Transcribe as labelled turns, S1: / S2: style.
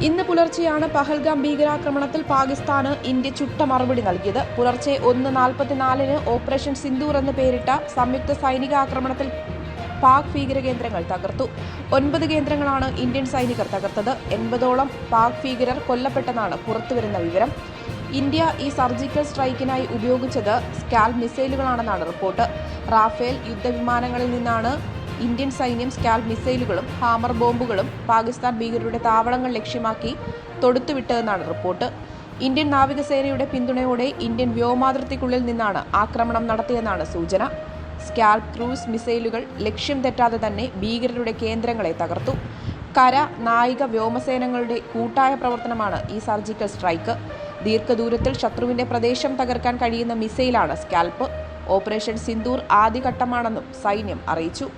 S1: ഇന്ന് പുലർച്ചെയാണ് പഹൽഗാം ഭീകരാക്രമണത്തിൽ പാകിസ്ഥാന് ഇന്ത്യ ചുട്ട മറുപടി നൽകിയത്. പുലർച്ചെ 1:44 ഓപ്പറേഷൻ സിന്ദൂർ എന്ന് പേരിട്ട സംയുക്ത സൈനിക ആക്രമണത്തിൽ പാക് ഭീകര കേന്ദ്രങ്ങൾ തകർത്തു. 9 കേന്ദ്രങ്ങളാണ് ഇന്ത്യൻ സൈനികർ തകർത്തത്. 80ഓളം പാക് ഭീകരർ കൊല്ലപ്പെട്ടെന്നാണ് പുറത്തുവരുന്ന വിവരം. ഇന്ത്യ ഈ സർജിക്കൽ സ്ട്രൈക്കിനായി ഉപയോഗിച്ചത് സ്കാൽപ് മിസൈലുകളാണെന്നാണ് റിപ്പോർട്ട്. റാഫേൽ യുദ്ധവിമാനങ്ങളിൽ നിന്നാണ് ഇന്ത്യൻ സൈന്യം സ്കാൽപ് മിസൈലുകളും ഹാമർ ബോംബുകളും പാകിസ്ഥാൻ ഭീകരരുടെ താവളങ്ങൾ ലക്ഷ്യമാക്കി തൊടുത്തുവിട്ടതെന്നാണ് റിപ്പോർട്ട്. ഇന്ത്യൻ നാവികസേനയുടെ പിന്തുണയോടെ ഇന്ത്യൻ വ്യോമാതിർത്തിക്കുള്ളിൽ നിന്നാണ് ആക്രമണം നടത്തിയെന്നാണ് സൂചന. സ്കാൽപ് ക്രൂസ് മിസൈലുകൾ ലക്ഷ്യം തെറ്റാതെ തന്നെ ഭീകരരുടെ കേന്ദ്രങ്ങളെ തകർത്തു. കര, നായിക, വ്യോമസേനകളുടെ കൂട്ടായ പ്രവർത്തനമാണ് ഈ സർജിക്കൽ സ്ട്രൈക്ക്. ദീർഘദൂരത്തിൽ ശത്രുവിന്റെ പ്രദേശം തകർക്കാൻ കഴിയുന്ന മിസൈലാണ് സ്കാൽപ്. ഓപ്പറേഷൻ സിന്ദൂർ ആദ്യഘട്ടമാണെന്നും സൈന്യം അറിയിച്ചു.